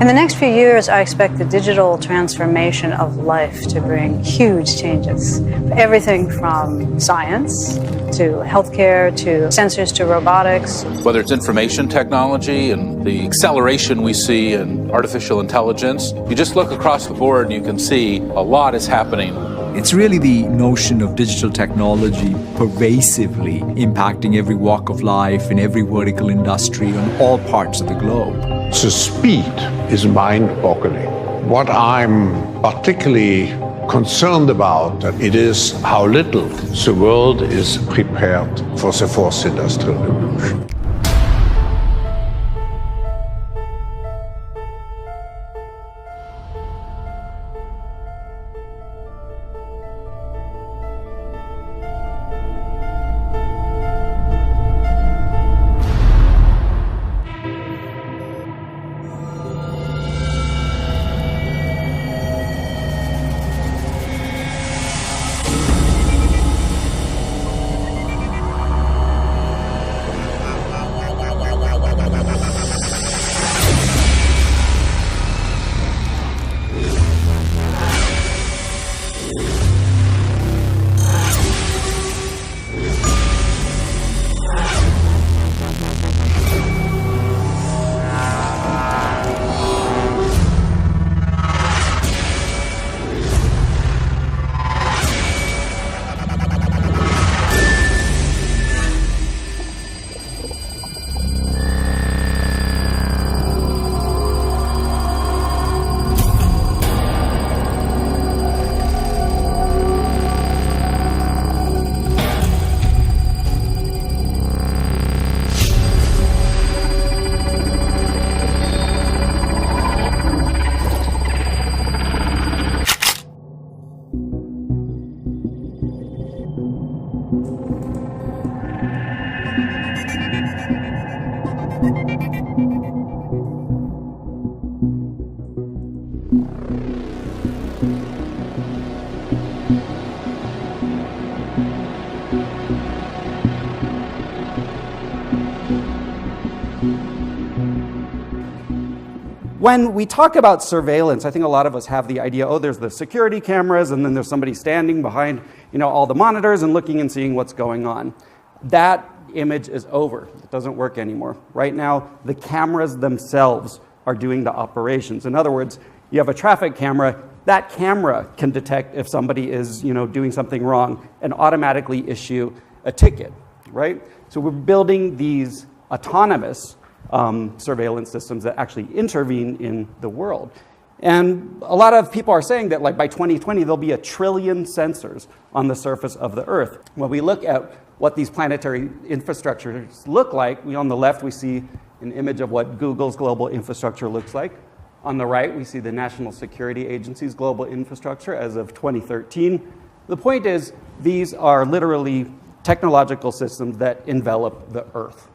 In the next few years, I expect the digital transformation of life to bring huge changes. Everything from science to healthcare to sensors to robotics. Whether it's information technology and the acceleration we see in artificial intelligence, you just look across the board and you can see a lot is happening. It's really the notion of digital technology pervasively impacting every walk of life in every vertical industry on all parts of the globe. The speed is mind-boggling. What I'm particularly concerned about it is how little the world is prepared for the fourth industrial revolution. When we talk about surveillance, I think a lot of us have the idea, oh, there's the security cameras, and then there's somebody standing behind, all the monitors and looking and seeing what's going on. That image is over. It doesn't work anymore. Right now, the cameras themselves are doing the operations. In other words, you have a traffic camera, that camera can detect if somebody is, doing something wrong and automatically issue a ticket, right? So we're building these autonomous surveillance systems that actually intervene in the world. And a lot of people are saying that by 2020, there'll be 1 trillion sensors on the surface of the Earth. When we look at what these planetary infrastructures look like, on the left, we see an image of what Google's global infrastructure looks like. On the right, we see the National Security Agency's global infrastructure as of 2013. The point is, these are literally technological systems that envelop the Earth.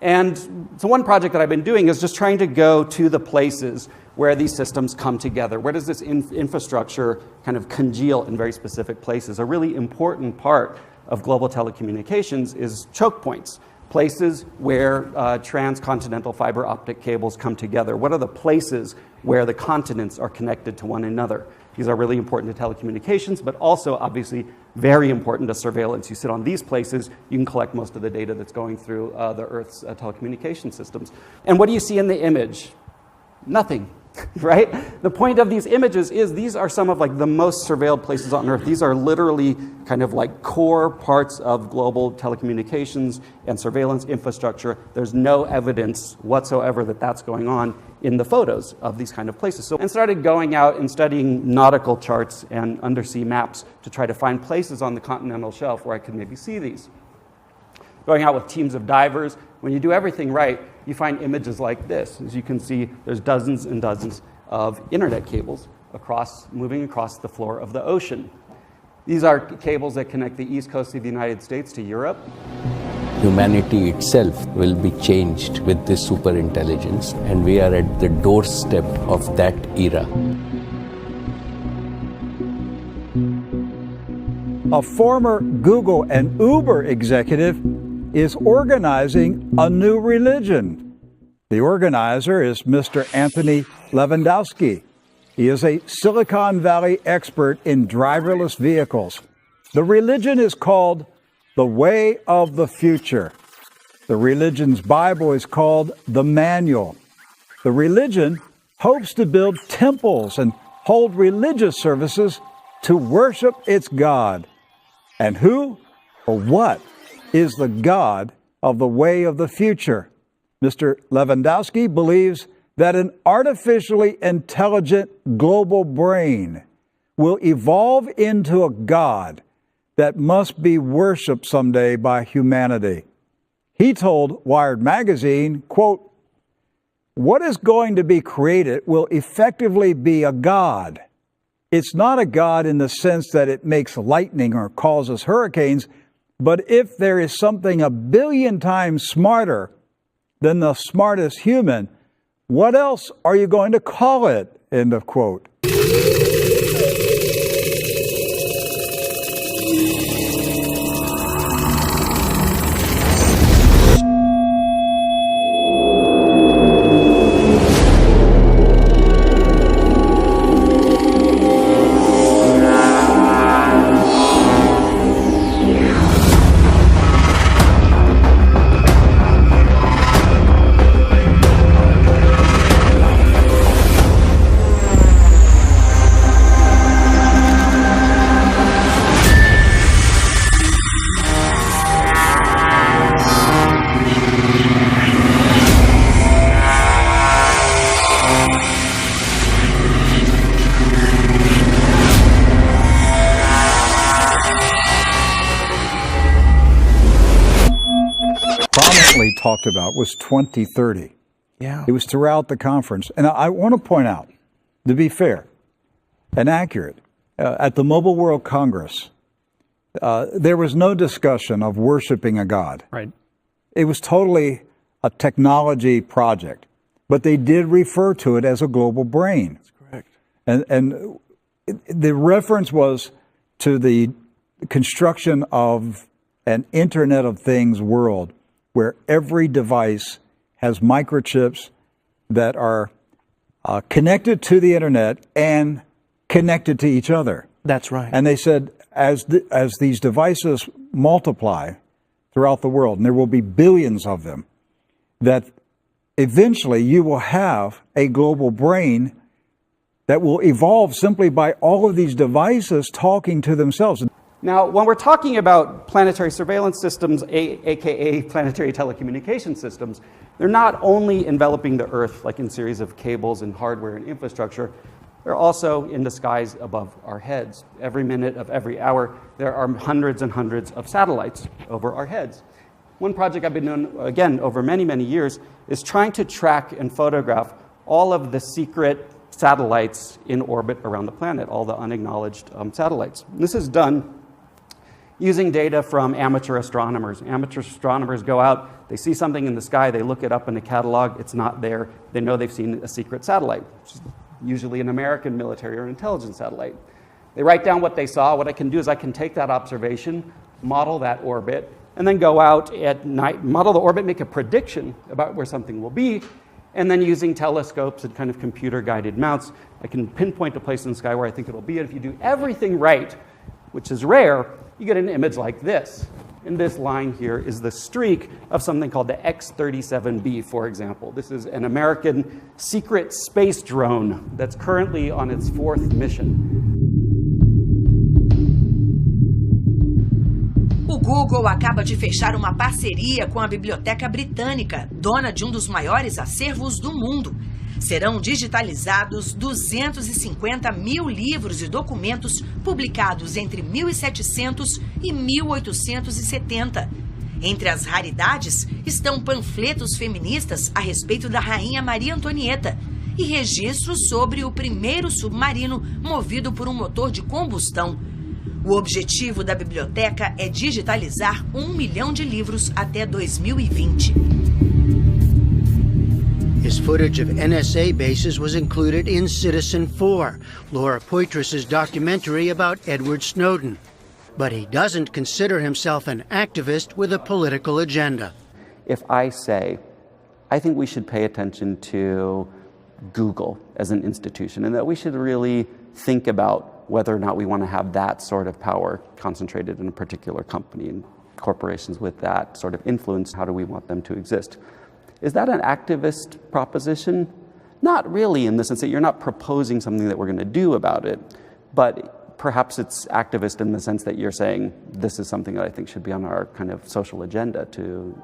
And so one project that I've been doing is just trying to go to the places where these systems come together. Where does this infrastructure kind of congeal in very specific places? A really important part of global telecommunications is choke points, places where transcontinental fiber optic cables come together. What are the places where the continents are connected to one another? These are really important to telecommunications, but also obviously very important to surveillance. You sit on these places, you can collect most of the data that's going through the Earth's telecommunication systems. And what do you see in the image? Nothing, right? The point of these images is these are some of the most surveilled places on Earth. These are literally kind of core parts of global telecommunications and surveillance infrastructure. There's no evidence whatsoever that that's going on in the photos of these kind of places. And started going out and studying nautical charts and undersea maps to try to find places on the continental shelf where I could maybe see these. Going out with teams of divers, when you do everything right, you find images like this. As you can see, there's dozens and dozens of internet cables moving across the floor of the ocean. These are cables that connect the east coast of the United States to Europe. Humanity itself will be changed with this superintelligence, and we are at the doorstep of that era. A former Google and Uber executive is organizing a new religion. The organizer is Mr. Anthony Lewandowski. He is a Silicon Valley expert in driverless vehicles. The religion is called The Way of the Future. The religion's Bible is called the Manual. The religion hopes to build temples and hold religious services to worship its God. And who or what is the God of the way of the future? Mr. Lewandowski believes that an artificially intelligent global brain will evolve into a God that must be worshiped someday by humanity. He told Wired magazine, quote, "What is going to be created will effectively be a God. It's not a God in the sense that it makes lightning or causes hurricanes, but if there is something 1 billion times smarter than the smartest human, what else are you going to call it?" End of quote. Talked about was 2030. Yeah. It was throughout the conference. And I want to point out, to be fair and accurate, at the Mobile World Congress, there was no discussion of worshiping a God. Right. It was totally a technology project, but they did refer to it as a global brain. That's correct. And the reference was to the construction of an Internet of Things world, where every device has microchips that are connected to the internet and connected to each other. That's right. And they said, as these devices multiply throughout the world, and there will be billions of them, that eventually you will have a global brain that will evolve simply by all of these devices talking to themselves. Now, when we're talking about planetary surveillance systems, aka planetary telecommunication systems, they're not only enveloping the Earth like in series of cables and hardware and infrastructure, they're also in the skies above our heads. Every minute of every hour, there are hundreds and hundreds of satellites over our heads. One project I've been doing, again, over many, many years, is trying to track and photograph all of the secret satellites in orbit around the planet, all the unacknowledged satellites. And this is done using data from amateur astronomers. Amateur astronomers go out, they see something in the sky, they look it up in a catalog, it's not there, they know they've seen a secret satellite, which is usually an American military or intelligence satellite. They write down what they saw. What I can do is I can take that observation, model that orbit, and then go out at night, model the orbit, make a prediction about where something will be, and then using telescopes and kind of computer-guided mounts, I can pinpoint a place in the sky where I think it'll be. And if you do everything right, which is rare, you get an image like this. And this line here is the streak of something called the X-37B, for example. This is an American secret space drone that's currently on its 4th mission. O Google acaba de fechar uma parceria com a Biblioteca Britânica, dona de um dos maiores acervos do mundo. Serão digitalizados 250 mil livros e documentos publicados entre 1700 e 1870. Entre as raridades estão panfletos feministas a respeito da Rainha Maria Antonieta e registros sobre o primeiro submarino movido por um motor de combustão. O objetivo da biblioteca é digitalizar 1 milhão de livros até 2020. His footage of NSA bases was included in Citizen 4, Laura Poitras's documentary about Edward Snowden. But he doesn't consider himself an activist with a political agenda. If I say, I think we should pay attention to Google as an institution, and that we should really think about whether or not we want to have that sort of power concentrated in a particular company, and corporations with that sort of influence, how do we want them to exist? Is that an activist proposition? Not really, in the sense that you're not proposing something that we're going to do about it, but perhaps it's activist in the sense that you're saying, this is something that I think should be on our kind of social agenda to.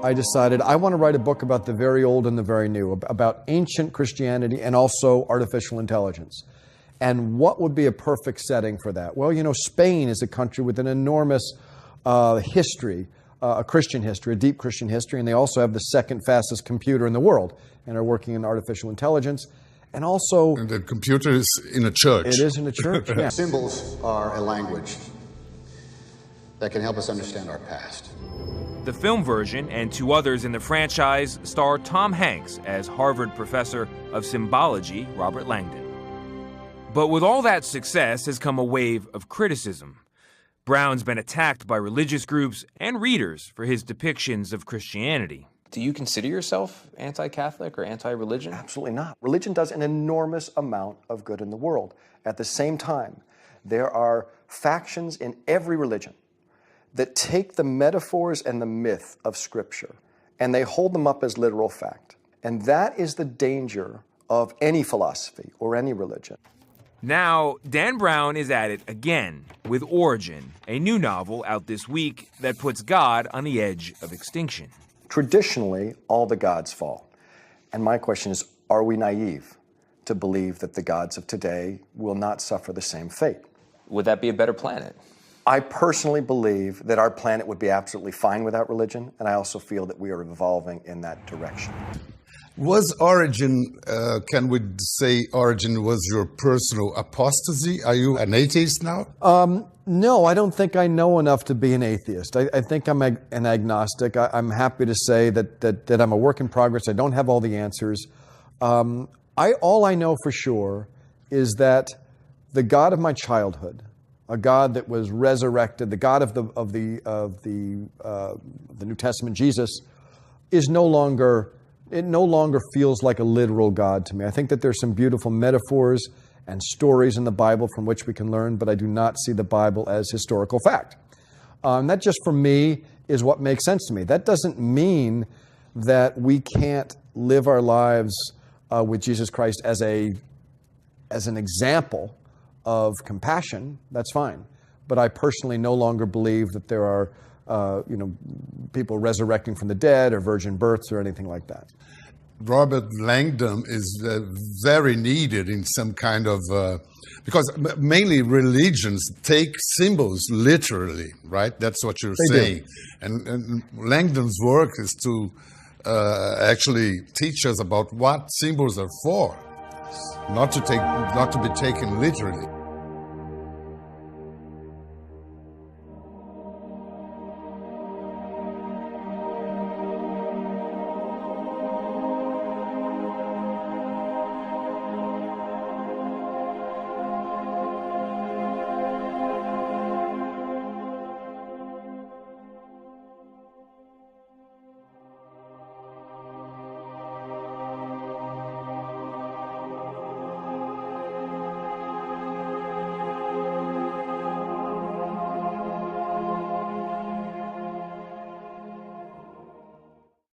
I decided I want to write a book about the very old and the very new, about ancient Christianity and also artificial intelligence. And what would be a perfect setting for that? Well, you know, Spain is a country with an enormous history, a Christian history, a deep Christian history, and they also have the second fastest computer in the world and are working in artificial intelligence. And also... And the computer is in a church. It is in a church, yeah. Symbols are a language that can help us understand our past. The film version and 2 others in the franchise star Tom Hanks as Harvard professor of symbology, Robert Langdon. But with all that success has come a wave of criticism. Brown's been attacked by religious groups and readers for his depictions of Christianity. Do you consider yourself anti-Catholic or anti-religion? Absolutely not. Religion does an enormous amount of good in the world. At the same time, there are factions in every religion that take the metaphors and the myth of Scripture and they hold them up as literal fact. And that is the danger of any philosophy or any religion. Now, Dan Brown is at it again with Origin, a new novel out this week that puts God on the edge of extinction. Traditionally, all the gods fall. And my question is, are we naive to believe that the gods of today will not suffer the same fate? Would that be a better planet? I personally believe that our planet would be absolutely fine without religion, and I also feel that we are evolving in that direction. Was Origin, can we say Origin was your personal apostasy? Are you an atheist now? No, I don't think I know enough to be an atheist. I think I'm an agnostic. I'm happy to say that I'm a work in progress. I don't have all the answers. All I know for sure is that the God of my childhood, a God that was resurrected, the God of the New Testament, Jesus, is no longer feels like a literal God to me. I think that there's some beautiful metaphors and stories in the Bible from which we can learn, but I do not see the Bible as historical fact. That just for me is what makes sense to me. That doesn't mean that we can't live our lives with Jesus Christ as an example of compassion. That's fine. But I personally no longer believe that there are people resurrecting from the dead or virgin births or anything like that. Robert Langdon is very needed in some kind of, because mainly religions take symbols literally, right? That's what you're saying. And Langdon's work is to actually teach us about what symbols are for, not to be taken literally.